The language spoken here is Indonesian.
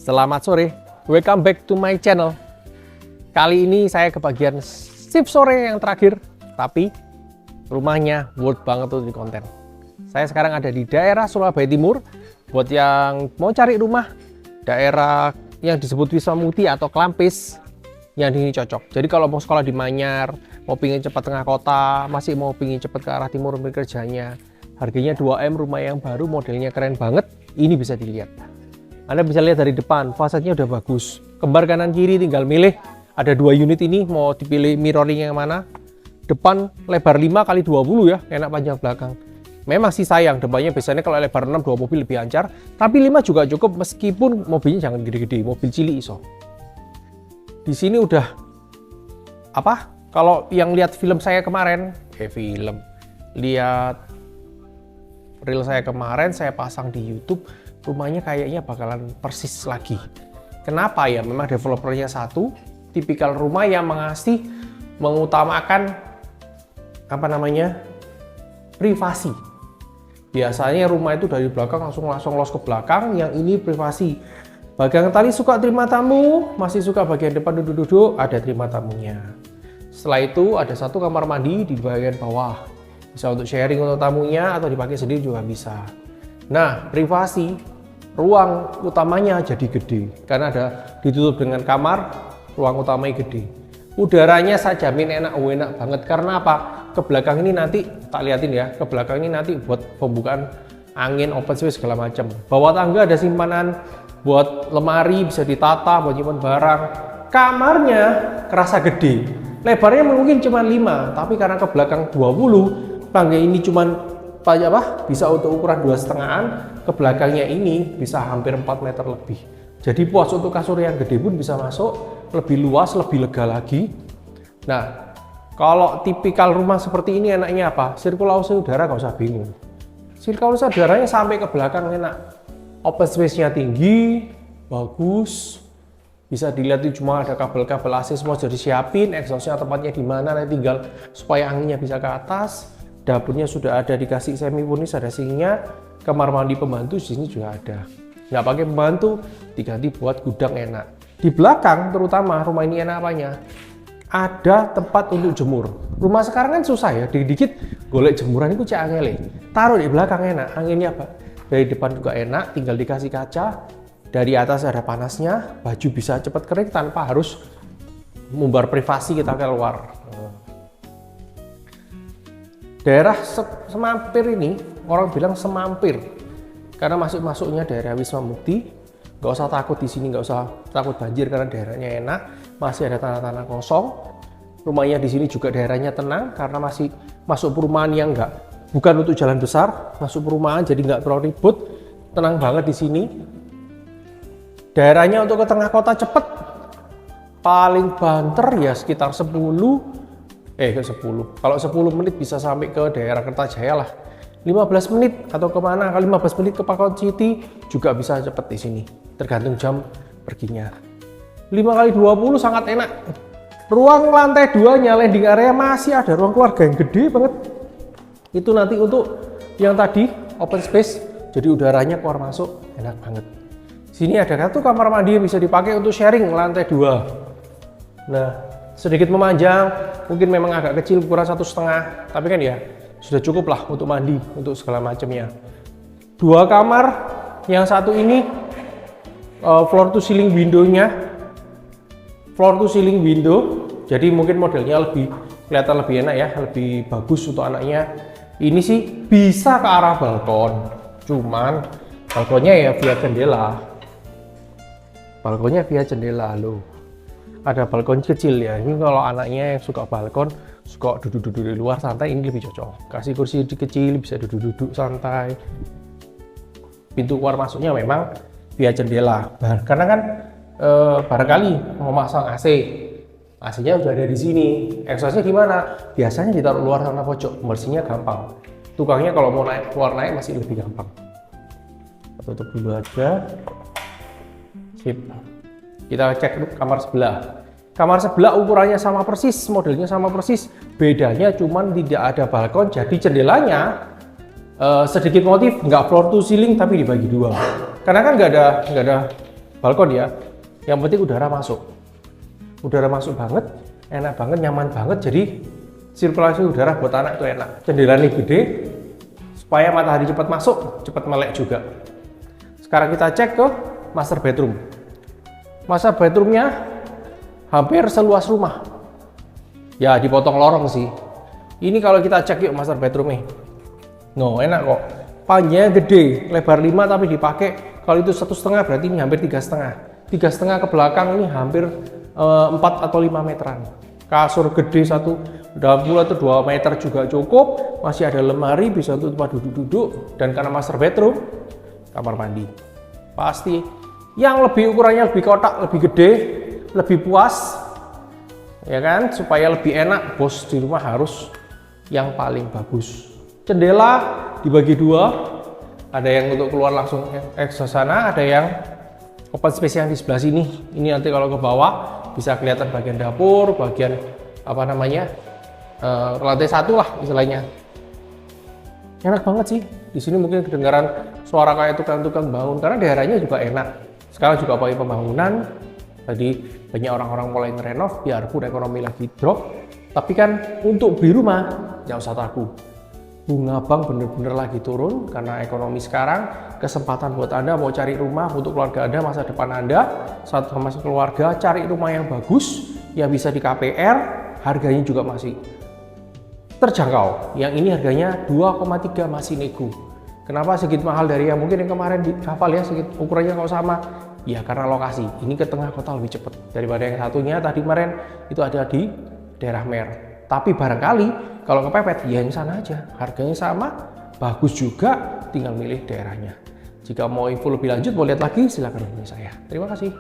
Selamat sore, welcome back to my channel. Kali ini saya ke bagian shift sore yang terakhir, tapi rumahnya worth banget untuk di konten. Saya sekarang ada di daerah Surabaya Timur. Buat yang mau cari rumah, daerah yang disebut Wisma Mukti atau Klampis, yang ini cocok. Jadi kalau mau sekolah di Manyar, mau pingin cepat tengah kota, masih mau pingin cepat ke arah timur kerjanya, harganya 2M, rumah yang baru, modelnya keren banget, ini bisa dilihat. Anda bisa lihat dari depan, fasadnya udah bagus. Kembar kanan kiri tinggal milih. Ada 2 unit ini, mau dipilih mirroring yang mana. Depan lebar 5x20 ya, enak panjang belakang. Memang sih sayang, depannya biasanya kalau lebar 6, 2 mobil lebih lancar. Tapi 5 juga cukup, meskipun mobilnya jangan gede-gede, mobil cilik iso. Di sini udah, apa? Kalau yang lihat film saya kemarin, lihat reel saya kemarin, saya pasang di YouTube, rumahnya kayaknya bakalan persis lagi. Kenapa ya? Memang developernya satu, tipikal rumah yang mengutamakan privasi. Biasanya rumah itu dari belakang langsung los ke belakang, yang ini privasi. Bagian tadi suka terima tamu, masih suka bagian depan duduk-duduk, ada terima tamunya. Setelah itu ada satu kamar mandi di bagian bawah. Bisa untuk sharing untuk tamunya atau dipakai sendiri juga bisa. Nah, privasi. Ruang utamanya jadi gede karena ada ditutup dengan kamar, ruang utamanya gede. Udaranya saya jamin enak banget. Karena apa? Ke belakang ini nanti tak liatin ya. Ke belakang ini nanti buat pembukaan angin, open space segala macam. Bawah tangga ada simpanan buat lemari, bisa ditata buat nyimpan barang. Kamarnya kerasa gede. Lebarnya mungkin cuma 5, tapi karena ke belakang 20, tangga ini cuman bisa untuk ukuran 2,5-an, ke belakangnya ini bisa hampir 4 meter lebih. Jadi puas untuk kasur yang gede pun bisa masuk, lebih luas, lebih lega lagi. Nah, kalau tipikal rumah seperti ini enaknya apa? Sirkulasi udara nggak usah bingung. Sirkulasi udaranya sampai ke belakang enak. Open space-nya tinggi, bagus. Bisa dilihat itu cuma ada kabel-kabel AC semua sudah disiapin, exhaust-nya tempatnya di mana, nanti tinggal supaya anginnya bisa ke atas. Dapurnya sudah ada dikasih semi furnis, ada sinknya. Kamar mandi pembantu di sini juga ada. Nggak pakai pembantu, diganti buat gudang enak. Di belakang terutama rumah ini enak apanya? Ada tempat untuk jemur. Rumah sekarang kan susah ya, dikit-dikit golek jemuran itu cek angele. Taruh di belakang enak, anginnya apa? Dari depan juga enak, tinggal dikasih kaca. Dari atas ada panasnya, baju bisa cepat kering tanpa harus mumbar privasi kita keluar. Daerah semampir ini, orang bilang semampir karena masuknya daerah Wisma Mukti. Nggak usah takut di sini, nggak usah takut banjir karena daerahnya enak, masih ada tanah-tanah kosong. Rumahnya di sini juga daerahnya tenang karena masih masuk perumahan yang bukan untuk jalan besar, masuk perumahan jadi nggak terlalu ribut, tenang banget di sini. Daerahnya untuk ke tengah kota cepet, paling banter ya sekitar 10. Kalau 10 menit bisa sampai ke daerah Kertajaya lah. 15 menit atau kemana, kalau 15 menit ke Pakot City juga bisa cepet di sini. Tergantung jam perginya. 5x20 sangat enak. Ruang lantai 2-nya landing area masih ada ruang keluarga yang gede banget. Itu nanti untuk yang tadi open space, jadi udaranya keluar masuk enak banget. Sini ada satu kamar mandi yang bisa dipakai untuk sharing lantai 2. Nah, sedikit memanjang, mungkin memang agak kecil, ukuran 1,5, tapi kan ya sudah cukup lah untuk mandi, untuk segala macamnya. 2 kamar, yang satu ini floor to ceiling window-nya, jadi mungkin modelnya kelihatan lebih enak ya, lebih bagus untuk anaknya. Ini sih bisa ke arah balkon, cuman balkonnya ya via jendela loh. Ada balkon kecil ya, ini kalau anaknya yang suka balkon, suka duduk-duduk di luar santai, ini lebih cocok. Kasih kursi kecil, bisa duduk-duduk santai. Pintu keluar masuknya memang via jendela, karena kan barangkali mau masang AC-nya udah ada di sini. Exhaust-nya di mana? Biasanya ditaruh luar sana pojok, bersihnya gampang. Tukangnya kalau mau keluar naik masih lebih gampang. Tutup dulu aja. Sip. Kita cek kamar sebelah. Kamar sebelah ukurannya sama persis, modelnya sama persis. Bedanya cuman tidak ada balkon, jadi jendelanya sedikit motif, nggak floor to ceiling tapi dibagi 2. Karena kan nggak ada balkon ya. Yang penting udara masuk. Udara masuk banget, enak banget, nyaman banget. Jadi sirkulasi udara buat anak itu enak. Jendelanya gede supaya matahari cepat masuk, cepat melek juga. Sekarang kita cek ke master bedroom. Master bedroomnya hampir seluas rumah. Ya dipotong lorong sih. Ini kalau kita cek yuk master bedroomnya. No, enak kok. Panjangnya gede, lebar 5 tapi dipakai. Kalau itu 1,5 berarti ini hampir 3,5. 3,5 ke belakang ini hampir 4 atau 5 meteran. Kasur gede 1,20 atau 2 meter juga cukup. Masih ada lemari bisa untuk tempat duduk-duduk. Dan karena master bedroom, kamar mandi. Pasti yang lebih ukurannya lebih kotak, lebih gede, lebih puas. Ya kan? Supaya lebih enak, bos di rumah harus yang paling bagus. Jendela dibagi 2. Ada yang untuk keluar langsung ke sana, ada yang open space yang di sebelah sini. Ini nanti kalau ke bawah bisa kelihatan bagian dapur, bagian apa namanya lantai 1 lah istilahnya. Enak banget sih. Di sini mungkin kedengaran suara kayak tukang-tukang bangun karena daerahnya juga enak. Sekarang juga pakai pembangunan. Tadi banyak orang-orang mulai ngerenov biarpun ekonomi lagi drop. Tapi kan untuk beli rumah nggak usah takut. Bunga bank bener-bener lagi turun karena ekonomi sekarang. Kesempatan buat Anda mau cari rumah untuk keluarga Anda, masa depan Anda, satu sama keluarga, cari rumah yang bagus, yang bisa di KPR, harganya juga masih terjangkau. Yang ini harganya 2,3 masih nego. Kenapa segitu mahal dari yang mungkin yang kemarin di hafal ya, segitu ukurannya kok sama? Ya karena lokasi, ini ke tengah kota lebih cepat daripada yang satunya tadi kemarin itu ada di daerah Mer. Tapi barangkali kalau kepepet ya yang sana aja, harganya sama, bagus juga, tinggal milih daerahnya. Jika mau info lebih lanjut, mau lihat lagi, silakan hubungi saya. Terima kasih.